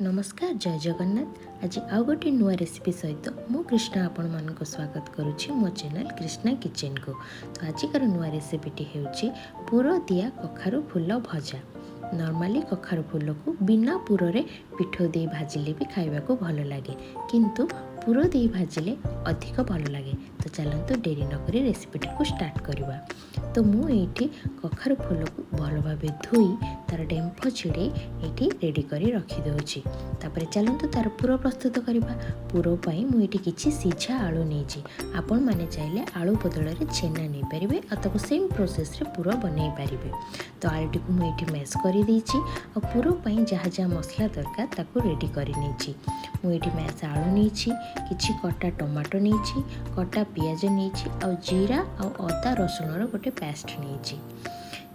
नमस्कार जय जगन्नाथ। आज आउ गोटे नुआ रेसिपी सहित मु कृष्णा आपण मानक स्वागत करुच्ची मो चैनल कृष्णा किचन को। तो आजिकार नुआ रेसिपीटी हेउची पुर दिया कखारु फूल भजा। नॉर्मली कखारु फूल को बिना पुर रे पिठो दे भाजिले भी खाइबा को भल लगे, किंतु पुर दे भाजिले अधिक भल लगे। तो चलते डेरी न करी रेसिपीटी को स्टार्ट करवा। तो मु एठी कखारु फूल को भल भाबे धोई तार डेम्फ छिड़े एठी रेडी करी रखी दउची। तापरे चलतु तार पुर प्रस्तुत करवा। पुर पाई मु एठी किछि सिझा आलू नेछि। आपण माने चाहिले आलू बदल रे छेना नै परिबे अथवा सेम प्रोसेस रे पुर बनै परिबे। तो आलूटी को मु एठी मैश करी देछि और पुर पाई जहा जहा मसला दरकार ताको रेडी करी नेछि। मु एठी मैश आलू नेछि, किछि कटा टमाटो नेछि, कटा पियाज नेछि और जीरा और अदा रसुण रो गोटे पेस्ट नेछि।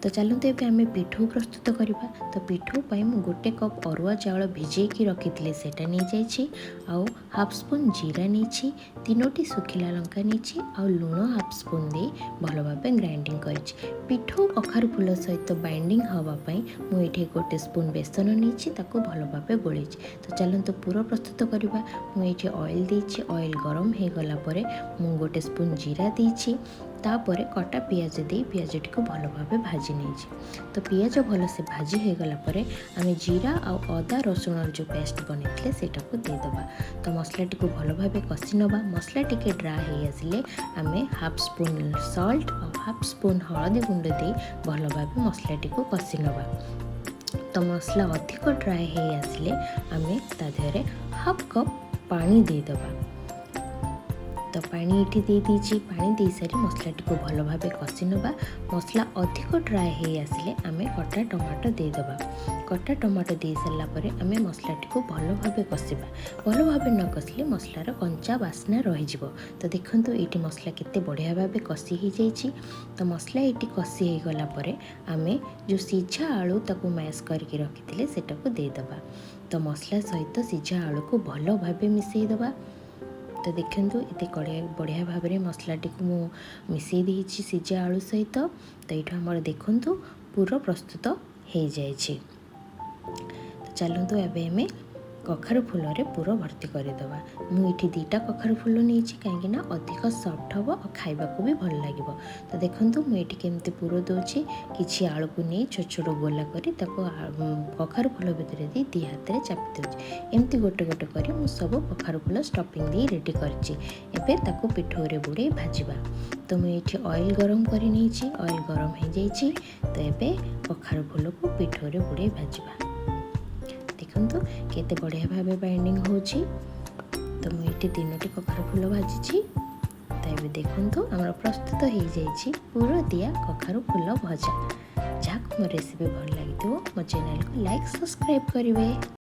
तो चलते एबे आमे पिठो प्रस्तुत करवा। तो पिठो पाई मु गोटे कप अरुआ चाउल भिजेकी रखिथिले सेटा नै जाइछि आउ हाफ स्पून जीरा नेछि, तीनोटी सुखिला लंका नेछि आउ लूण हाफ स्पून दे भलो भाबे ग्राइंडिंग करिछि। पिठो कखारु फूल सहित बाइंडिंग हवा पाई मु एठी गोटे स्पून बेसन नेछि, ताको भलो भाबे गोळैछि। तो चलंतु पूरा प्रस्तुत करवा। मु एठी ऑयल देछि, ऑयल गरम हे गला परे मु गोटे स्पून जीरा देछि, तापरे कटा पियाज दे पियाज को भलो भाबे भाजी नेछि। तो पियाज भलो से भाजी हे गला परे आमे जीरा आ अदा रसुण जो पेस्ट बनेथिले सेटा को दे दबा। तो मसला टी को भलो भाबे कसी नबा। मसला टिके ड्राई हे आसिले आमे हाफ स्पून सॉल्ट और हाफ स्पून हळदी गुंड दे भलो भाबे मसला टी को कसी नबा। तो मसला अधिक ड्राई हे आसिले आमे ता देहरे हाफ कप पानी दे दबा। तो पानी ये दे दीची। पानी दे सारी मसला टी को भलो भाबे कसी नबा। मसला अधिक ड्राई हे आसिले आमे कटा टमाटो दे दबा। कटा टमाटो दे सारा परे आमे मसला टी को भलो भाबे कसिबा। भलो भाबे न कसिले मसलार कंचा बास्ना रहि जिवो। तो देखंतु एटी मसला केते बढ़िया भाबे कसी हे जाइछि। तो मसला एटी कसी हे गला परे आमे जो सिझा आलू ताको मैश करके रखिथिले सेटा को दे दबा। तो मसला सहित सिझा आलू को भलो भाबे मिसई दबा। तो देखंतु एते बढ़िया भाव में मसला टी को मु मिसई देछि सिझा आलू सहित। तो ये हमर देखंतु पूरा प्रस्तुत हो जाइछि। तो चलतु एबे हमें कखारु फूल रे पूरा भर्ती करदेवा। मुझे दुटा कखारु फूल नहीं कहीं अधिक सफ्ट हम और खाइबा को भी भल लगे। तो देखो मुझे केमती पूरा दूसरी किसी आलू को नहीं छोट छोट गोला करी कखारु फूल भितर दी दी हाथ में चापी दूसरी। एमती गोटे गोटे कर सब कखारु फूल स्टफिंग दी रेडी कर पिठो रे बुड़े भाजवा। तो मुझे ऑयल गरम कर ऑयल गरम हो जाइए। तो ये कखारु फूल को पिठो रे बुड़े भाजवा। देखो केते बढ़िया भावे बाइंडिंग होची। तो मुझे तीनोटी कखारु फूल भाजी। तो ये देखो आम प्रस्तुत हो जाइए पूरा दिया कखारु फूल भजा। जहाँ को मो रेसिपी भल लगी मो चैनल को लाइक सब्सक्राइब करेंगे।